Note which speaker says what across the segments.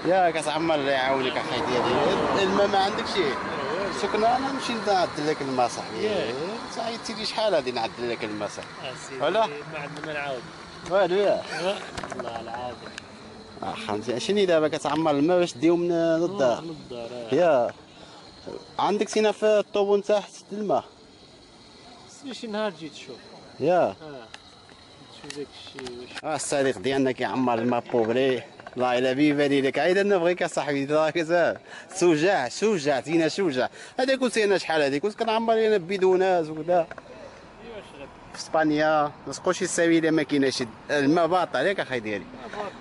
Speaker 1: يا كتعمر الله يعاونك اخي ديالي. الماء ما عندك شي سكنة. انا نمشي نعدل لك الماء صاحبي. صاحبي لي شحال غادي نعدل لك الماء صاحبي ولا
Speaker 2: ما عندنا ما نعاود
Speaker 1: والو. يا
Speaker 2: والله العظيم
Speaker 1: فهمتي شني دابا كتعمر الماء باش ديو من الدار. يا عندك سينا في الطوبون تحت الماء.
Speaker 2: شي نهار تجي تشوف.
Speaker 1: يا
Speaker 2: تشوف داك الشيء واش
Speaker 1: الصديق ديالنا كيعمر الماء بوبري. الله الا بيباني لك عيد انا بغيك اصاحبي سوجع تينا شوجع. هذاك كنت انا شحال هذيك كنت كنعمر انا بيدونات وكذا في اسبانيا. مسقوش يساوي لي ما كايناش الماء باطل ياك اخي ديالي.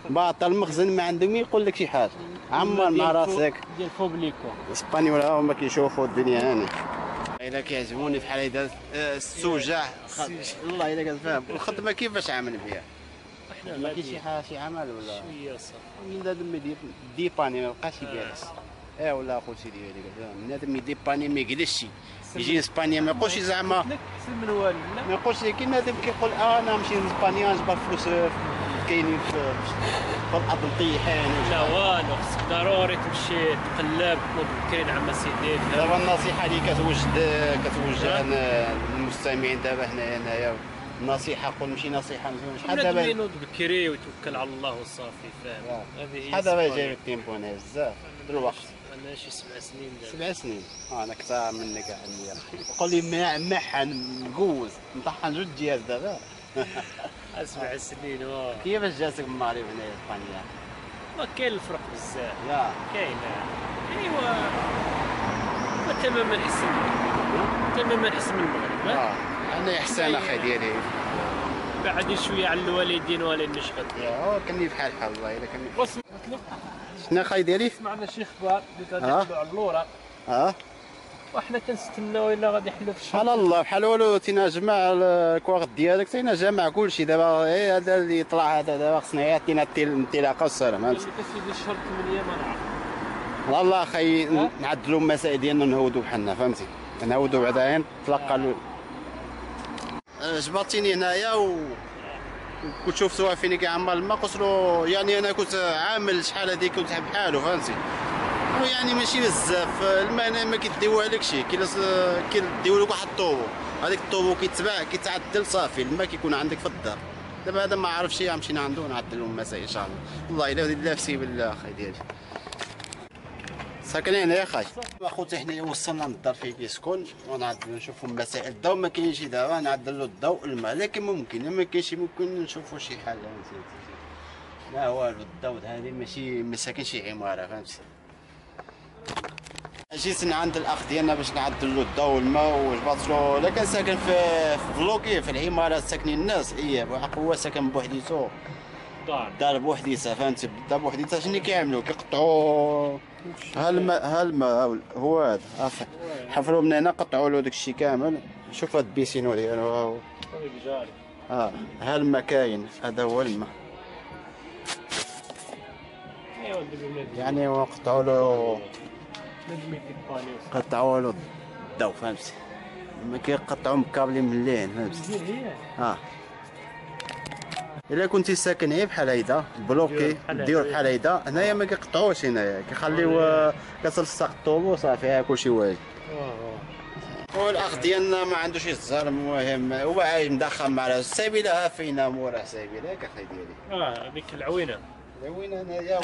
Speaker 1: باطل المخزن ما عندهم يقول لك شي حاجه. عمر مع راسك
Speaker 2: ديال فوبليكو
Speaker 1: اسبانيول هما كيشوفوا الدنيا هاني. الا كيعجبوني بحال هيدا السوجع. والله الا كتفهم الخدمه كيفاش عامل بها. ما كاين شي عمل ولا
Speaker 2: شويه صافي
Speaker 1: بنادم ديباني ما بقاش يجلس. ولا اخوتي ديالي بنادم يديباني ما يجلسش. يجي اسبانيا ما يقولش زعما
Speaker 2: احسن من والو.
Speaker 1: ما يقولش كي بنادم كيقول انا نمشي لاسبانيا نجبر فلوس كاينين في الارض طيحين.
Speaker 2: لا والو خصك ضروري تمشي تقلب مبكرين عما سيدي.
Speaker 1: دابا النصيحه اللي كتوجه للمستمعين دابا هنايا النصيحه قول ماشي نصيحه مزيان. شحال دابا
Speaker 2: ينوض بكري ويتوكل على الله وصافي فاهم.
Speaker 1: هذه هي شحال دابا جاي التيمبو هنا بزاف الوقت.
Speaker 2: انا شي 7 سنين دابا.
Speaker 1: 7 سنين انا كثر منك عمي. قول لي محن مقوز نطحن جوج جهاز دابا.
Speaker 2: 7 سنين
Speaker 1: كيفاش جاتك المغرب هنايا اسبانيا؟
Speaker 2: ما كاين الفرق بزاف. كاين ايوا تماما احسن من المغرب.
Speaker 1: انا احسن اخي ديالي
Speaker 2: بعد شويه على الوالدين ولا نشغل.
Speaker 1: كني بحال الله الا كني. شنو اخي ديالي؟
Speaker 2: سمعنا شي اخبار اللي كنحلوا على الاوراق. وحنا كنستناو الا غادي يحلوا في الشهر.
Speaker 1: بحال الله بحال والو تينا جمع الكواغ ديالك تينا جمع كلشي دابا. هذا اللي طلع هذا دابا خصنا يعطينا الانطلاقه والسلام. فهمتي
Speaker 2: سيدي الشهر 8 ما نعرف
Speaker 1: والله اخي نعدلوا المسائل ديالنا نهودوا بحالنا. فهمتي نهودوا بعدا نتلقى جبرتيني هنايا كنت شفتوها فين كيعمر الماء. قلت له يعني انا كنت عامل شحال هذيك كنت بحالو. فهمتي يعني ماشي بزاف الماء ما كيديوهالكش. كيديو لك واحد الطوبو. هذيك الطوبو كيتعدل صافي الماء كيكون عندك في الدار. دابا هذا ما عرفش غنمشي عندو نعدل لهم المسائل ان شاء الله. والله الا لافسي بالله اخي ديالي ساكن هنا يا خاي. اخوتي حنايا وصلنا للدار فين كيسكن ونعدلو نشوفو مسائل الضوء. ما كاينش دابا نعدلو الضوء الماء لكن ممكن ما كاينش ممكن نشوفو شي حل. لا والو الضوء هذه ماشي ما ساكنش شي عماره. فهمتي جيت عند الاخ ديالنا باش نعدلو الضوء والماء وجبرتلو. لا كان ساكن في بلوكي في العمارات ساكنين الناس. هو ساكن بوحديتو دار بوحديتها. فهمتي الدار بوحديتها شنو كيعملوا كيقطعوا هالماء هو هذا حفروا من هنا قطعوا له داكشي كامل. شوف هاد البيسينو ديالو هالماء كاين هذا هو الماء. يعني قطعوا له الضو. فهمتي ما كيقطعوا مكابلين من اللين. فهمتي الا كنتي ساكن غير بحال هيدا بلوكي ديور بحال هيدا هنايا ما كيقطعوش. هنايا كيخليو كتلصق الطوبو صافي كلشي واجد. والاخ ديالنا ما عندوش الزهر. المهم هو عايش مدخل مع راسو سايبينها فينا موراه سايبينها ياك اخي ديالي.
Speaker 2: هذيك العوينه
Speaker 1: هنايا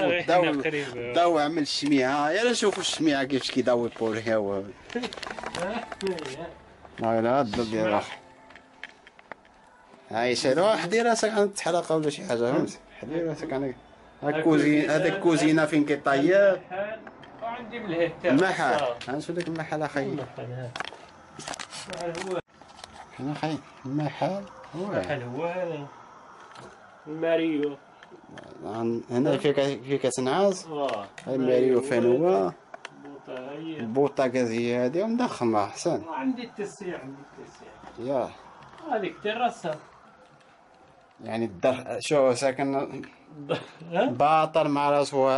Speaker 1: الضو عمل الشميعه. يلا نشوفوا الشميعه كيفاش كيضوي بوليها. لا الضو ديال هاي شي واحد دير راسك عند الحلقه ولا شي حاجه. فهمتي دير راسك عندك هذاك الكوزينه فين كيطيب.
Speaker 2: وعندي من الهتاف
Speaker 1: المحل غنشوف داك المحل اخي. هنا اخي المحل هو
Speaker 2: هذا الماريو.
Speaker 1: هنا فين كتنعس. هاي الماريو فين هو البوطه هي هادي ومضخمه احسن.
Speaker 2: عندي التسيع
Speaker 1: ياه
Speaker 2: هذيك تراسها.
Speaker 1: يعني الدار شو ساكن باطل مع راسو.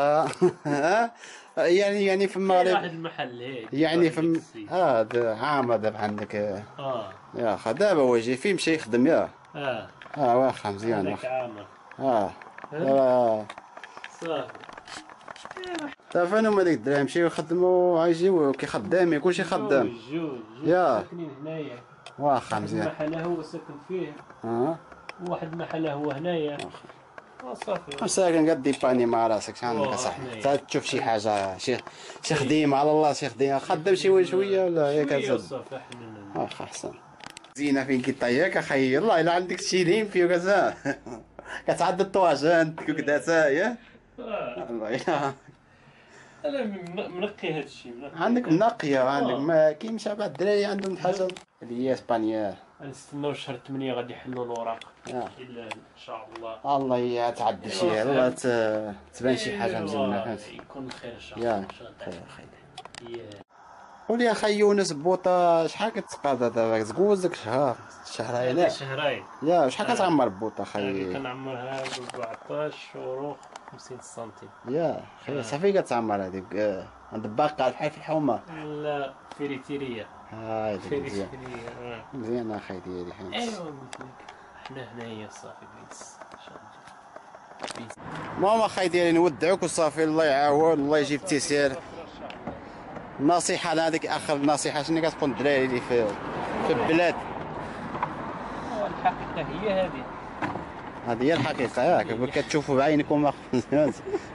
Speaker 1: يعني في المغرب
Speaker 2: واحد المحل هيك
Speaker 1: يعني في هذا عامر دابا عندك. يا اخي دابا هو جاي فيه مشى يخدم. واخا مزيان
Speaker 2: هذاك عامر.
Speaker 1: دابا
Speaker 2: صافي
Speaker 1: تا فين هما ديك الدراري يمشيو يخدموا يجيو كي خدامين كلشي خدام
Speaker 2: جوج
Speaker 1: يا.
Speaker 2: ساكنين هنايا.
Speaker 1: واخا
Speaker 2: واحد
Speaker 1: مزيان.
Speaker 2: المحل هو ساكن فيه
Speaker 1: اه
Speaker 2: وواحد المحل هو هنايا. صافي.
Speaker 1: ساكن قد ديباني مع راسك شحال عندك اصاحبي حتى تشوف شي حاجه شي خديمه على الله شي خديمه خدام شي شويه ولا هي كتزاد.
Speaker 2: صافي حنا
Speaker 1: واخا احسن. زينه فين كيطياك اخي يلاه الا عندك شي لين فيه كذا كتعدى الطواجن كدا يا الله يلا.
Speaker 2: انا منقي هذا الشيء.
Speaker 1: عندك منقيه عندك ما كاين شباب الدراري عندهم حاجه اللي هي اسبانيا.
Speaker 2: نستناو شهر 8 غادي يحلوا الوراق الا ان شاء الله.
Speaker 1: الله يتعدى شي الله تبان شي حاجه مزيانه فهمتي.
Speaker 2: يكون خير ان شاء
Speaker 1: يا
Speaker 2: الله.
Speaker 1: خير خير. قول لي اخي يونس بوطه شحال كتقاضى دابا تزوجك شهرين
Speaker 2: شهرين.
Speaker 1: يا شحال كتعمر بوطه اخي؟
Speaker 2: كنعمرها ب 14 يورو 50 سنتيم.
Speaker 1: يا خير صافي كتعمر هذيك عند باقه بحال في الحومه.
Speaker 2: لا فيريتيريا.
Speaker 1: هاي مزيان
Speaker 2: فيريتيريا.
Speaker 1: مزيان اخي ديالي فهمت.
Speaker 2: ايوا قلت لك حنا هنايا صافي بيس ان شاء الله.
Speaker 1: ماما اخي ديالي نودعوك وصافي الله يعاون الله يجيب التيسير. النصيحة هذيك آخر نصيحة شنو كتقول الدراري اللي في البلاد؟
Speaker 2: الحقيقة هي هذه.
Speaker 1: هذه هي الحقيقة ياك كتشوفوا بعينكم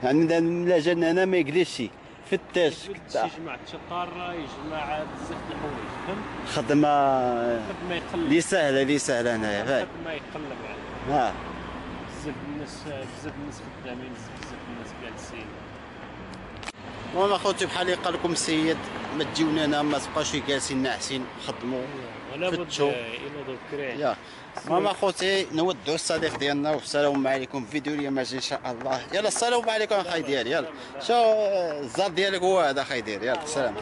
Speaker 1: يعني لا جانا انا ما يقليش شي فتاش
Speaker 2: يجمع الشطار يجمع بزاف د الحوايج فهمت.
Speaker 1: خدمة
Speaker 2: يقلب
Speaker 1: اللي سهلة هنايا فاهم.
Speaker 2: خدمة يقلب عليه.
Speaker 1: بزاف
Speaker 2: بزاف الناس خدامين بزاف الناس جالسين.
Speaker 1: المهم اخوتي بحال قال لكم السيد ما تجيونا هنا ما تبقاوش جالسين ناعسين خدموا فتشوا يا. المهم اخوتي نودعوا الصديق ديالنا والسلام عليكم. فيديو اليوم ان شاء الله. يلا السلام عليكم اخي ديالي. يلا شو الزاد ديالك هو هذا اخي ديالي. يلا السلام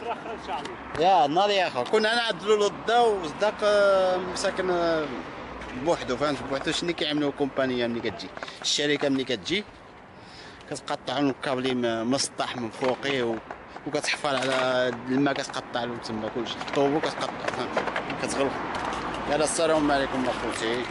Speaker 1: يا ناضي يا اخو. كنا نعدلوا له الضو وصدق مساكن بوحدو فهمت بوحدو. شنو كيعملوا كومبانيه ملي كتجي الشركه ملي كتجي كتقطع لهم الكابلي مسطح من فوقيه وكتحفر على الماء كتقطع لهم تما كلشي الطوبو كتقطع فهمت كتغلق. يلا السلام عليكم اخوتي.